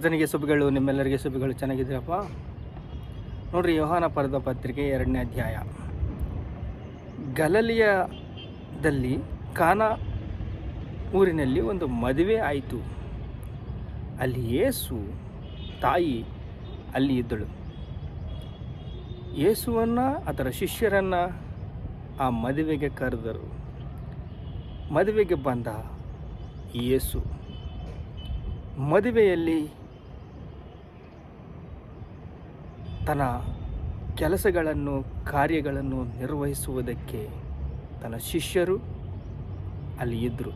ಕರ್ತನಿಗೆ ಶುಭಗಳು, ನಿಮ್ಮೆಲ್ಲರಿಗೆ ಶುಭಗಳು. ಚೆನ್ನಾಗಿದ್ದೀರಪ್ಪ? ನೋಡ್ರಿ, ಯೋಹಾನ ಬರೆದ ಪತ್ರಿಕೆ 2ನೇ ಅಧ್ಯಾಯ. ಗಲಿಲಾಯದಲ್ಲಿ ಕಾನಾ ಊರಿನಲ್ಲಿ ಒಂದು ಮದುವೆ ಆಯಿತು. ಅಲ್ಲಿ ಯೇಸು ತಾಯಿ ಅಲ್ಲಿ ಇದ್ದಳು. ಯೇಸುವನ್ನು ಅದರ ಶಿಷ್ಯರನ್ನು ಆ ಮದುವೆಗೆ ಕರೆದರು. ಮದುವೆಗೆ ಬಂದ ಯೇಸು ಮದುವೆಯಲ್ಲಿ ತನ್ನ ಕೆಲಸಗಳನ್ನು ಕಾರ್ಯಗಳನ್ನು ನಿರ್ವಹಿಸುವುದಕ್ಕೆ ತನ್ನ ಶಿಷ್ಯರು ಅಲ್ಲಿ ಇದ್ದರು.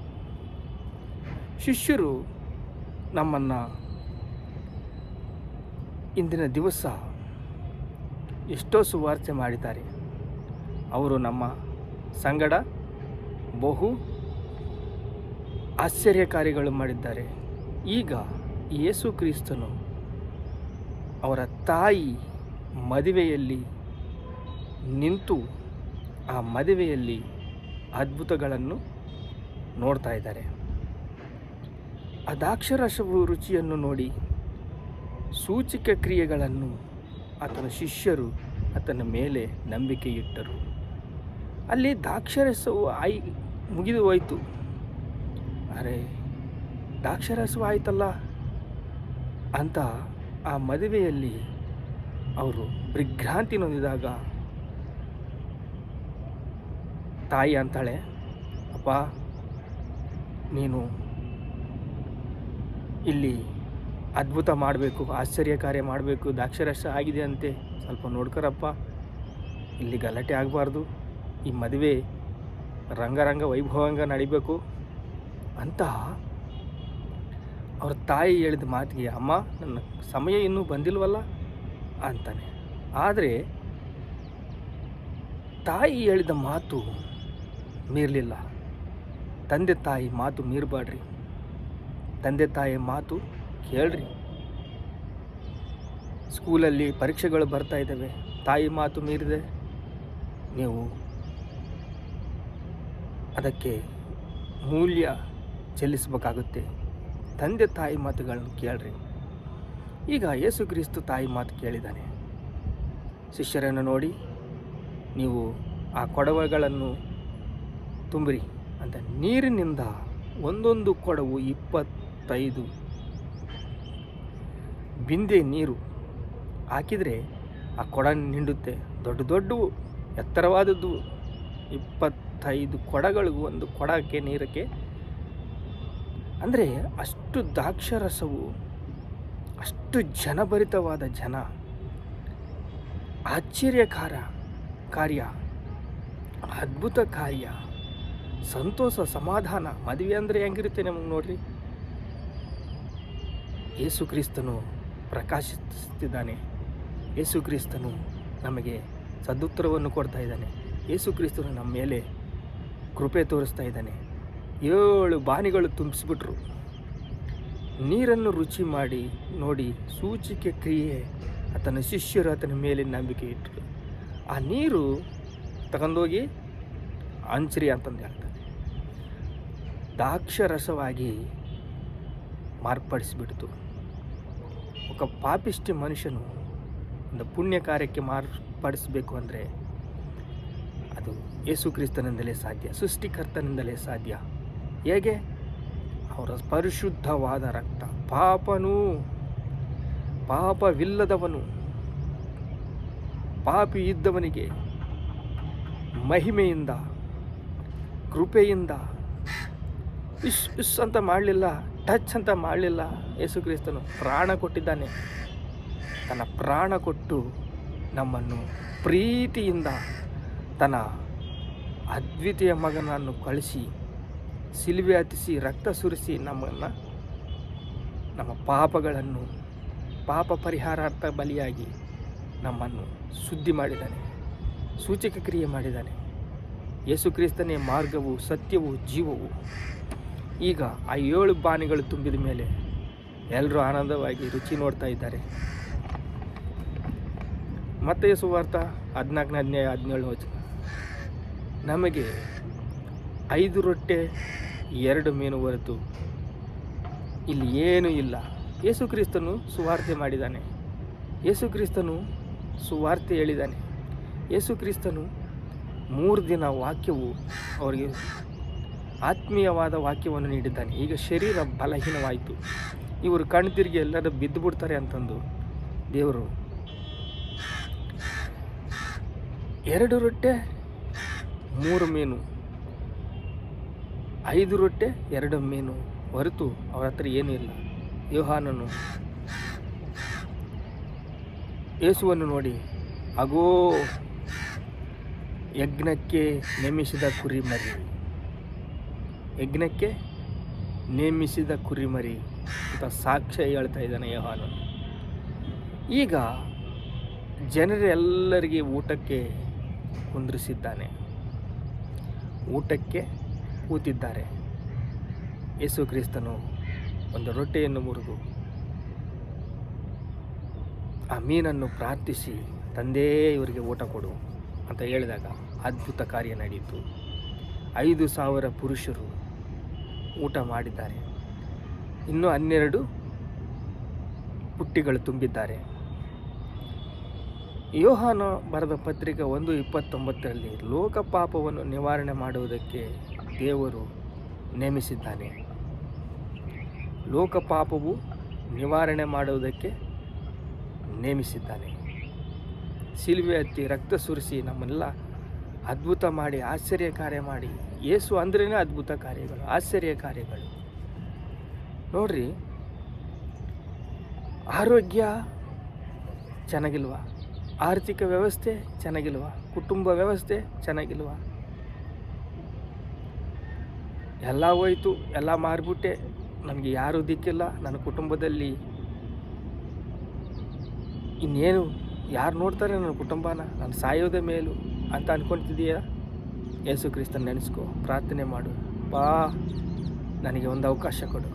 ಶಿಷ್ಯರು ನಮ್ಮನ್ನು ಇಂದಿನ ದಿವಸ ಎಷ್ಟೋ ಸುವಾರ್ತೆ ಮಾಡಿದ್ದಾರೆ. ಅವರು ನಮ್ಮ ಸಂಗಡ ಬಹು ಆಶ್ಚರ್ಯ ಕಾರ್ಯಗಳು ಮಾಡಿದ್ದಾರೆ. ಈಗ ಯೇಸು ಕ್ರಿಸ್ತನು ಅವರ ತಾಯಿ ಮದುವೆಯಲ್ಲಿ ನಿಂತು ಆ ಮದುವೆಯಲ್ಲಿ ಅದ್ಭುತಗಳನ್ನು ನೋಡ್ತಾ ಇದ್ದಾರೆ. ಆ ದ್ರಾಕ್ಷಾರಸವು ರುಚಿಯನ್ನು ನೋಡಿ ಸೂಚಕ ಕ್ರಿಯೆಗಳನ್ನು ಆತನ ಶಿಷ್ಯರು ಆತನ ಮೇಲೆ ನಂಬಿಕೆ ಇಟ್ಟರು. ಅಲ್ಲಿ ದ್ರಾಕ್ಷಾರಸವು ಮುಗಿದು ಹೋಯಿತು. ಅರೆ, ದ್ರಾಕ್ಷಾರಸವು ಆಯ್ತಲ್ಲ ಅಂತ ಆ ಮದುವೆಯಲ್ಲಿ ಅವರು ವಿಭ್ರಾಂತಿ ಹೊಂದಿದಾಗ ತಾಯಿ ಅಂತಾಳೆ, ಅಪ್ಪ, ನೀನು ಇಲ್ಲಿ ಅದ್ಭುತ ಮಾಡಬೇಕು, ಆಶ್ಚರ್ಯ ಕಾರ್ಯ ಮಾಡಬೇಕು, ದ್ರಾಕ್ಷಾರಸ ಆಗಿದೆ ಅಂತೆ, ಸ್ವಲ್ಪ ನೋಡ್ಕೊರಪ್ಪ, ಇಲ್ಲಿ ಗಲಾಟೆ ಆಗಬಾರ್ದು, ಈ ಮದುವೆ ರಂಗರಂಗ ವೈಭವಂಗ ನಡಿಬೇಕು ಅಂತ ಅವ್ರ ತಾಯಿ ಹೇಳಿದ ಮಾತಿಗೆ, ಅಮ್ಮ, ನನ್ನ ಸಮಯ ಇನ್ನೂ ಬಂದಿಲ್ವಲ್ಲ ಅಂತಾನೆ. ಆದರೆ ತಾಯಿ ಹೇಳಿದ ಮಾತು ಮೀರಲಿಲ್ಲ. ತಂದೆ ತಾಯಿ ಮಾತು ಮೀರಬೇಡ್ರಿ, ತಂದೆ ತಾಯಿ ಮಾತು ಕೇಳ್ರಿ. ಸ್ಕೂಲಲ್ಲಿ ಪರೀಕ್ಷೆಗಳು ಬರ್ತಾ ಇದ್ದಾವೆ, ತಾಯಿ ಮಾತು ಮೀರಿದೆ ನೀವು ಅದಕ್ಕೆ ಮೂಲ್ಯ ಚೆಲ್ಲಿಸಬೇಕಾಗುತ್ತೆ. ತಂದೆ ತಾಯಿ ಮಾತುಗಳನ್ನು ಕೇಳ್ರಿ. ಈಗ ಯೇಸು ಕ್ರಿಸ್ತು ತಾಯಿ ಮಾತು ಕೇಳಿದ್ದಾನೆ. ಶಿಷ್ಯರನ್ನು ನೋಡಿ, ನೀವು ಆ ಕೊಡವೆಗಳನ್ನು ತುಂಬಿರಿ ಅಂತ ನೀರಿನಿಂದ ಒಂದೊಂದು ಕೊಡವು 25 ಬಿಂದೆ ನೀರು ಹಾಕಿದರೆ ಆ ಕೊಡ ನಿಂಡುತ್ತೆ. ದೊಡ್ಡ ದೊಡ್ಡವು ಎತ್ತರವಾದದ್ದು 25 ಕೊಡಗಳಿಗೂ ಒಂದು ಕೊಡಕ್ಕೆ ನೀರಕ್ಕೆ. ಅಂದರೆ ಅಷ್ಟು ದ್ರಾಕ್ಷಾರಸವು, ಅಷ್ಟು ಜನಭರಿತವಾದ ಜನ, ಆಶ್ಚರ್ಯಕಾರ ಕಾರ್ಯ, ಅದ್ಭುತ ಕಾರ್ಯ, ಸಂತೋಷ, ಸಮಾಧಾನ. ಮದುವೆ ಅಂದರೆ ಹೆಂಗಿರುತ್ತೆ ನಮಗೆ ನೋಡ್ರಿ. ಯೇಸು ಕ್ರಿಸ್ತನು ಪ್ರಕಾಶಿಸ್ತಿದ್ದಾನೆ. ಯೇಸು ಕ್ರಿಸ್ತನು ನಮಗೆ ಸದುತ್ತರವನ್ನು ಕೊಡ್ತಾ ಇದ್ದಾನೆ. ಯೇಸು ಕ್ರಿಸ್ತನು ನಮ್ಮ ಮೇಲೆ ಕೃಪೆ ತೋರಿಸ್ತಾ ಇದ್ದಾನೆ. 7 ಬಾನಿಗಳು ತುಂಬಿಸ್ಬಿಟ್ರು. ನೀರನ್ನು ರುಚಿ ಮಾಡಿ ನೋಡಿ ಸೂಚಿಕೆ ಕ್ರಿಯೆ ಆತನ ಶಿಷ್ಯರು ಆತನ ಮೇಲೆ ನಂಬಿಕೆ ಇಟ್ಟರು. ಆ ನೀರು ತಗೊಂಡೋಗಿ ಹಂಚ್ರಿ ಅಂತಂದು ಹೇಳ್ತಾನೆ. ದ್ರಾಕ್ಷಾರಸವಾಗಿ ಮಾರ್ಪಡಿಸಿಬಿಡ್ತು. ಒಬ್ಬ ಪಾಪಿಷ್ಟಿ ಮನುಷ್ಯನು ಒಂದು ಪುಣ್ಯ ಕಾರ್ಯಕ್ಕೆ ಮಾರ್ಪಡಿಸಬೇಕು ಅಂದರೆ ಅದು ಯೇಸು ಕ್ರಿಸ್ತನಿಂದಲೇ ಸಾಧ್ಯ, ಸೃಷ್ಟಿಕರ್ತನಿಂದಲೇ ಸಾಧ್ಯ. ಹೇಗೆ? ಅವರ ಪರಿಶುದ್ಧವಾದ ರಕ್ತ. ಪಾಪವಿಲ್ಲದವನು, ಪಾಪಿ ಇದ್ದವನಿಗೆ ಮಹಿಮೆಯಿಂದ, ಕೃಪೆಯಿಂದ ಇಸ್ ಅಂತ ಮಾಡಲಿಲ್ಲ, ಟಚ್ ಅಂತ ಮಾಡಲಿಲ್ಲ. ಯೇಸು ಕ್ರಿಸ್ತನು ಪ್ರಾಣ ಕೊಟ್ಟಿದ್ದಾನೆ. ತನ್ನ ಪ್ರಾಣ ಕೊಟ್ಟು ನಮ್ಮನ್ನು ಪ್ರೀತಿಯಿಂದ ತನ್ನ ಅದ್ವಿತೀಯ ಮಗನನ್ನು ಕಳಿಸಿ ಸಿಲುಬೆ ಹತ್ತಿಸಿ ರಕ್ತ ಸುರಿಸಿ ನಮ್ಮನ್ನು, ನಮ್ಮ ಪಾಪಗಳನ್ನು, ಪಾಪ ಪರಿಹಾರಾರ್ಥ ಬಲಿಯಾಗಿ ನಮ್ಮನ್ನು ಶುದ್ಧಿ ಮಾಡಿದ್ದಾನೆ, ಸೂಚಕ ಕ್ರಿಯೆ ಮಾಡಿದ್ದಾನೆ. ಯೇಸು ಕ್ರಿಸ್ತನೇ ಮಾರ್ಗವು, ಸತ್ಯವು, ಜೀವವು. ಈಗ ಆ 7 ಬಾನಿಗಳು ತುಂಬಿದ ಮೇಲೆ ಎಲ್ಲರೂ ಆನಂದವಾಗಿ ರುಚಿ ನೋಡ್ತಾ ಇದ್ದಾರೆ. ಮತ್ತಾಯ ಸುವಾರ್ತೆ 14ನೇ ಅಧ್ಯಾಯ 17ನೇ ವಚನ, ನಮಗೆ 5 ರೊಟ್ಟೆ 2 ಮೀನು ಹೊರತು ಇಲ್ಲಿ ಏನೂ ಇಲ್ಲ. ಯೇಸು ಕ್ರಿಸ್ತನು ಸುವಾರ್ತೆ ಮಾಡಿದ್ದಾನೆ, ಯೇಸು ಕ್ರಿಸ್ತನು ಸುವಾರ್ತೆ ಹೇಳಿದ್ದಾನೆ, ಯೇಸು ಕ್ರಿಸ್ತನು 3 ದಿನ ವಾಕ್ಯವು ಅವರಿಗೆ ಆತ್ಮೀಯವಾದ ವಾಕ್ಯವನ್ನು ನೀಡಿದ್ದಾನೆ. ಈಗ ಶರೀರ ಬಲಹೀನವಾಯಿತು, ಇವರು ಕಣ್ತಿರುಗಿ ಎಲ್ಲರೂ ಬಿದ್ದು ಬಿಡ್ತಾರೆ ಅಂತಂದು ದೇವರು 2 ರೊಟ್ಟೆ 3 ಮೀನು, 5 ರೊಟ್ಟೆ 2 ಮೀನು ಹೊರತು ಅವರ ಹತ್ರ ಏನೂ ಇಲ್ಲ. ಯೋಹಾನನು ಯೇಸುವನ್ನು ನೋಡಿ, ಅಗೋ ಯಜ್ಞಕ್ಕೆ ನೇಮಿಸಿದ ಕುರಿಮರಿ, ಯಜ್ಞಕ್ಕೆ ನೇಮಿಸಿದ ಕುರಿಮರಿ ಅಂತ ಸಾಕ್ಷ್ಯ ಹೇಳ್ತಾ ಇದ್ದಾನೆ ಯೋಹಾನನು. ಈಗ ಜನರೆಲ್ಲರಿಗೆ ಊಟಕ್ಕೆ ಕುಂದ್ರಿಸಿದ್ದಾನೆ, ಊಟಕ್ಕೆ ಕೂತಿದ್ದಾರೆ. ಯೇಸು ಕ್ರಿಸ್ತನು ಒಂದು ರೊಟ್ಟೆಯನ್ನು ಮುರಿದು ಆ ಮೀನನ್ನು ಪ್ರಾರ್ಥಿಸಿ, ತಂದೆ ಇವರಿಗೆ ಊಟ ಕೊಡು ಅಂತ ಹೇಳಿದಾಗ ಅದ್ಭುತ ಕಾರ್ಯ ನಡೆಯಿತು. 5,000 ಪುರುಷರು ಊಟ ಮಾಡಿದ್ದಾರೆ, ಇನ್ನೂ 12 ಪುಟ್ಟಿಗಳು ತುಂಬಿದ್ದಾರೆ. ಯೋಹಾನ ಬರೆದ ಪತ್ರಿಕೆ 1:29 ಲೋಕ ಪಾಪವನ್ನು ನಿವಾರಣೆ ಮಾಡುವುದಕ್ಕೆ ದೇವರು ನೇಮಿಸಿದ್ದಾನೆ. ಲೋಕ ಪಾಪವು ನಿವಾರಣೆ ಮಾಡುವುದಕ್ಕೆ ನೇಮಿಸಿದ್ದಾನೆ. ಶಿಲುಬೆ ಹತ್ತಿ ರಕ್ತ ಸುರಿಸಿ ನಮ್ಮನ್ನೆಲ್ಲ ಅದ್ಭುತ ಮಾಡಿ ಆಶ್ಚರ್ಯ ಕಾರ್ಯ ಮಾಡಿ, ಯೇಸು ಅಂದ್ರೇ ಅದ್ಭುತ ಕಾರ್ಯಗಳು, ಆಶ್ಚರ್ಯ ಕಾರ್ಯಗಳು. ನೋಡ್ರಿ, ಆರೋಗ್ಯ ಚೆನ್ನಾಗಿಲ್ವಾ, ಆರ್ಥಿಕ ವ್ಯವಸ್ಥೆ ಚೆನ್ನಾಗಿಲ್ವಾ, ಕುಟುಂಬ ವ್ಯವಸ್ಥೆ ಚೆನ್ನಾಗಿಲ್ವಾ, ಎಲ್ಲ ಹೋಯ್ತು, ಎಲ್ಲ ಮಾರಿಬಿಟ್ಟೆ, ನನಗೆ ಯಾರೂ ದಿಕ್ಕಿಲ್ಲ, ನನ್ನ ಕುಟುಂಬದಲ್ಲಿ ಇನ್ನೇನು ಯಾರು ನೋಡ್ತಾರೆ ನನ್ನ ಕುಟುಂಬನ, ನಾನು ಸಾಯೋದೇ ಮೇಲು ಅಂತ ಅಂದ್ಕೊಳ್ತಿದ್ದೀಯಾ? ಯೇಸು ಕ್ರಿಸ್ತನ ನೆನೆಸ್ಕೊ, ಪ್ರಾರ್ಥನೆ ಮಾಡು, ಬಾ ನನಗೆ ಒಂದು ಅವಕಾಶ ಕೊಡು,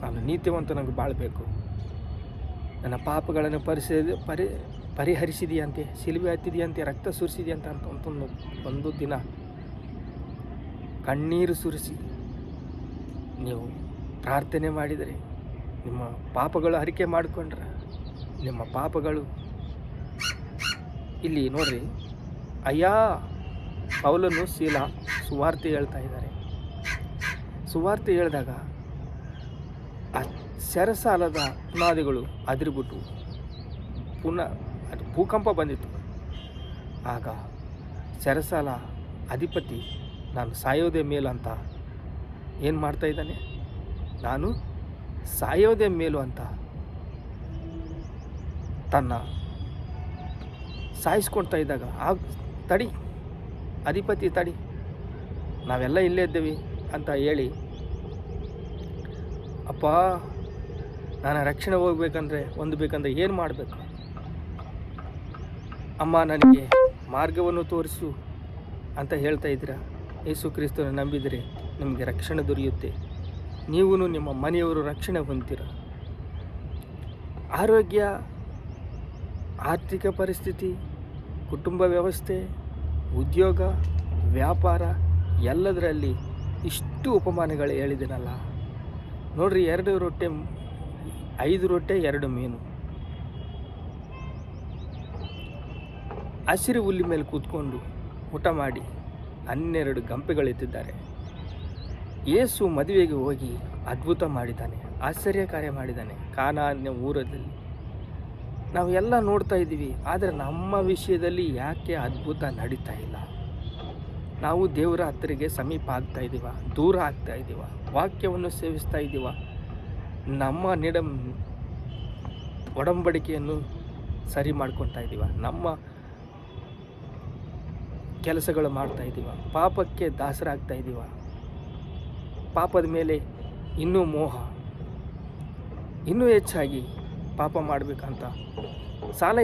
ನಾನು ನೀತಿವಂತನಾಗಿ ಬಾಳಬೇಕು, ನನ್ನ ಪಾಪಗಳನ್ನು ಪರಿಹರಿಸಿದೆಯಂತೆ, ಶಿಲುಬೆ ಹತ್ತಿದೆಯಂತೆ, ರಕ್ತ ಸುರಿಸಿದೆಯಂತ ಅಂತ ಒಂದು ದಿನ ಕಣ್ಣೀರು ಸುರಿಸಿ ನೀವು ಪ್ರಾರ್ಥನೆ ಮಾಡಿದರೆ, ನಿಮ್ಮ ಪಾಪಗಳು ಅರಿಕೆ ಮಾಡಿಕೊಂಡ್ರೆ ನಿಮ್ಮ ಪಾಪಗಳು ಇಲ್ಲಿ ನೋಡ್ರಿ, ಅಯ್ಯ ಪೌಲನು ಶೀಲ ಸುವಾರ್ತೆ ಹೇಳ್ತಾ ಇದ್ದಾರೆ. ಸುವಾರ್ತೆ ಹೇಳಿದಾಗ ಆ ಸೆರಸಾಲದ ಬುನಾದಿಗಳು ಅದಿರ್ಬಿಟ್ಟು ಪುನಃ ಅದು ಭೂಕಂಪ ಬಂದಿತ್ತು. ಆಗ ಸೆರಸಾಲ ಅಧಿಪತಿ ನಾನು ಸಾಯೋದೇ ಮೇಲು ಅಂತ ಏನು ಮಾಡ್ತಾ ಇದ್ದಾನೆ, ನಾನು ಸಾಯೋದೇ ಮೇಲು ಅಂತ ತನ್ನ ಸಾಯಿಸ್ಕೊಳ್ತಾ ಇದ್ದಾಗ, ತಡಿ ಅಧಿಪತಿ ತಡಿ, ನಾವೆಲ್ಲ ಇಲ್ಲೇ ಇದ್ದೇವೆ ಅಂತ ಹೇಳಿ, ಅಪ್ಪ ನಾನು ರಕ್ಷಣೆ ಹೊಂದಬೇಕಂದ್ರೆ ಏನು ಮಾಡಬೇಕು ಅಮ್ಮ, ನನಗೆ ಮಾರ್ಗವನ್ನು ತೋರಿಸು ಅಂತ ಹೇಳ್ತಾ ಇದ್ದೀರಾ. ಯೇಸು ಕ್ರಿಸ್ತನ ನಂಬಿದರೆ ನಿಮಗೆ ರಕ್ಷಣೆ ದೊರೆಯುತ್ತೆ, ನೀವು ನಿಮ್ಮ ಮನೆಯವರು ರಕ್ಷಣೆ ಹೊಂದ್ತೀರ. ಆರೋಗ್ಯ, ಆರ್ಥಿಕ ಪರಿಸ್ಥಿತಿ, ಕುಟುಂಬ ವ್ಯವಸ್ಥೆ, ಉದ್ಯೋಗ, ವ್ಯಾಪಾರ ಎಲ್ಲದರಲ್ಲಿ ಇಷ್ಟು ಉಪಮಾನಗಳು ಹೇಳಿದ್ದೀನಲ್ಲ. ನೋಡ್ರಿ, 2 ರೊಟ್ಟೆ 5 ರೊಟ್ಟೆ 2 ಮೀನು, ಹಸಿರು ಹುಲ್ಲಿ ಮೇಲೆ ಕೂತ್ಕೊಂಡು ಊಟ ಮಾಡಿ 12 ಗಂಪೆಗಳೆತ್ತಿದ್ದಾರೆ. ಯೇಸು ಮದುವೆಗೆ ಹೋಗಿ ಅದ್ಭುತ ಮಾಡಿದ್ದಾನೆ, ಆಶ್ಚರ್ಯ ಕಾರ್ಯ ಮಾಡಿದ್ದಾನೆ ಕಾನಾನ್ಯ ಊರಲ್ಲಿ. ನಾವು ಎಲ್ಲ ನೋಡ್ತಾ ಇದ್ದೀವಿ, ಆದರೆ ನಮ್ಮ ವಿಷಯದಲ್ಲಿ ಯಾಕೆ ಅದ್ಭುತ ನಡೀತಾ ಇಲ್ಲ? ನಾವು ದೇವರ ಹತ್ತಿರಗೆ ಸಮೀಪ ಆಗ್ತಾ ಇದ್ದೀವ, ದೂರ ಆಗ್ತಾ ಇದ್ದೀವ, ವಾಕ್ಯವನ್ನು ಸೇವಿಸ್ತಾ ಇದ್ದೀವ, ನಮ್ಮ ಒಡಂಬಡಿಕೆಯನ್ನು ಸರಿ ಮಾಡ್ಕೊತಾ ಇದ್ದೀವ, ನಮ್ಮ ಕೆಲಸಗಳು ಮಾಡ್ತಾ ಇದ್ದೀವ, ಪಾಪಕ್ಕೆ ದಾಸರಾಗ್ತಾ ಇದ್ದೀವ, ಪಾಪದ ಮೇಲೆ ಇನ್ನೂ ಮೋಹ, ಇನ್ನೂ ಹೆಚ್ಚಾಗಿ ಪಾಪ ಮಾಡಬೇಕಂತ ಸಾಲ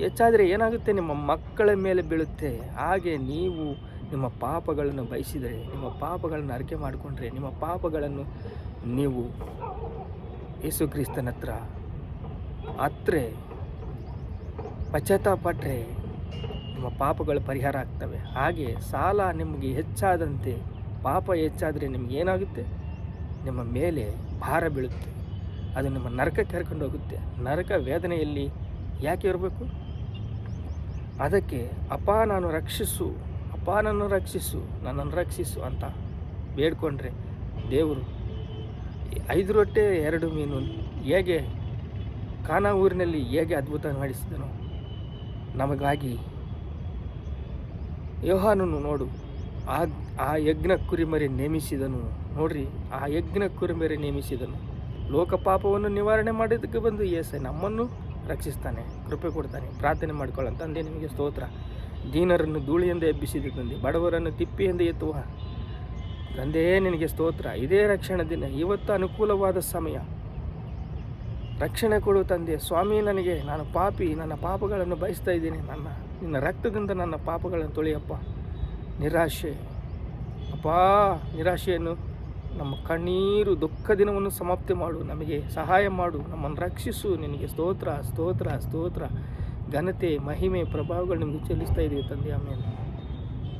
ಹೆಚ್ಚಾದರೆ ಏನಾಗುತ್ತೆ, ನಿಮ್ಮ ಮಕ್ಕಳ ಮೇಲೆ ಬೀಳುತ್ತೆ. ಹಾಗೆ ನೀವು ನಿಮ್ಮ ಪಾಪಗಳನ್ನು ಬಯಸಿದರೆ, ನಿಮ್ಮ ಪಾಪಗಳನ್ನು ಅರಿಕೆ ಮಾಡಿಕೊಂಡ್ರೆ, ನಿಮ್ಮ ಪಾಪಗಳನ್ನು ನೀವು ಯೇಸು ಕ್ರಿಸ್ತನ ಹತ್ರ ಪಶ್ಚಾತ್ತಾಪಟ್ಟರೆ ನಿಮ್ಮ ಪಾಪಗಳು ಪರಿಹಾರ ಆಗ್ತವೆ. ಹಾಗೆ ಸಾಲ ನಿಮಗೆ ಹೆಚ್ಚಾದಂತೆ, ಪಾಪ ಹೆಚ್ಚಾದರೆ ನಿಮ್ಗೆ ಏನಾಗುತ್ತೆ, ನಿಮ್ಮ ಮೇಲೆ ಭಾರ ಬೀಳುತ್ತೆ. ಅದು ನಿಮ್ಮ ನರಕಕ್ಕೆ ಕರ್ಕೊಂಡು ಹೋಗುತ್ತೆ. ನರಕ ವೇದನೆಯಲ್ಲಿ ಯಾಕೆ ಇರಬೇಕು? ಅದಕ್ಕೆ ಅಪ್ಪ ನಾನು ರಕ್ಷಿಸು, ಅಪ್ಪ ನನ್ನನ್ನು ರಕ್ಷಿಸು, ನನ್ನನ್ನು ರಕ್ಷಿಸು ಅಂತ ಬೇಡ್ಕೊಂಡ್ರೆ ದೇವರು 5 ರೊಟ್ಟೆ 2 ಮೀನು ಹೇಗೆ ಕಾನಾ ಊರಿನಲ್ಲಿ ಹೇಗೆ ಅದ್ಭುತ ಮಾಡಿಸಿದನು ನಮಗಾಗಿ. ಯೋಹಾನನು ನೋಡು, ಆ ಯಜ್ಞ ಕುರಿಮರಿ ನೇಮಿಸಿದನು. ನೋಡ್ರಿ, ಆ ಯಜ್ಞ ಕುರಿಮರಿ ನೇಮಿಸಿದನು. ಲೋಕ ಪಾಪವನ್ನು ನಿವಾರಣೆ ಮಾಡೋದಕ್ಕೆ ಬಂದು ಯೇಸು ನಮ್ಮನ್ನು ರಕ್ಷಿಸ್ತಾನೆ, ಕೃಪೆ ಕೊಡ್ತಾನೆ. ಪ್ರಾರ್ಥನೆ ಮಾಡ್ಕೊಳ್ಳೋ ತಂದೆ ನಿಮಗೆ ಸ್ತೋತ್ರ. ದೀನರನ್ನು ಧೂಳಿಯಿಂದ ಎಬ್ಬಿಸಿದ ತಂದೆ, ಬಡವರನ್ನು ತಿಪ್ಪಿಯಿಂದ ಎತ್ತುವ ತಂದೆ ನಿನಗೆ ಸ್ತೋತ್ರ. ಇದೇ ರಕ್ಷಣಾ ದಿನ, ಇವತ್ತು ಅನುಕೂಲವಾದ ಸಮಯ. ರಕ್ಷಣೆ ಕೊಡು ತಂದೆ. ಸ್ವಾಮಿ, ನಾನು ಪಾಪಿ, ನನ್ನ ಪಾಪಗಳನ್ನು ಬಯಸ್ತಾ ಇದ್ದೀನಿ. ನಿನ್ನ ರಕ್ತದಿಂದ ನನ್ನ ಪಾಪಗಳನ್ನು ತೊಳೆಯಪ್ಪ. ನಿರಾಶೆ ಅಪ್ಪ, ನಿರಾಶೆಯನ್ನು ನಮ್ಮ ಕಣ್ಣೀರು ದುಃಖ ದಿನವನ್ನು ಸಮಾಪ್ತಿ ಮಾಡು, ನಮಗೆ ಸಹಾಯ ಮಾಡು, ನಮ್ಮನ್ನು ರಕ್ಷಿಸು. ನಿನಗೆ ಸ್ತೋತ್ರ ಸ್ತೋತ್ರ ಸ್ತೋತ್ರ. ಘನತೆ ಮಹಿಮೆ ಪ್ರಭಾವಗಳು ನಿಮಗೆ ಚೆಲ್ಲಿಸ್ತಾ ಇದ್ದೀವಿ ತಂದೆ. ಆಮೇಲೆ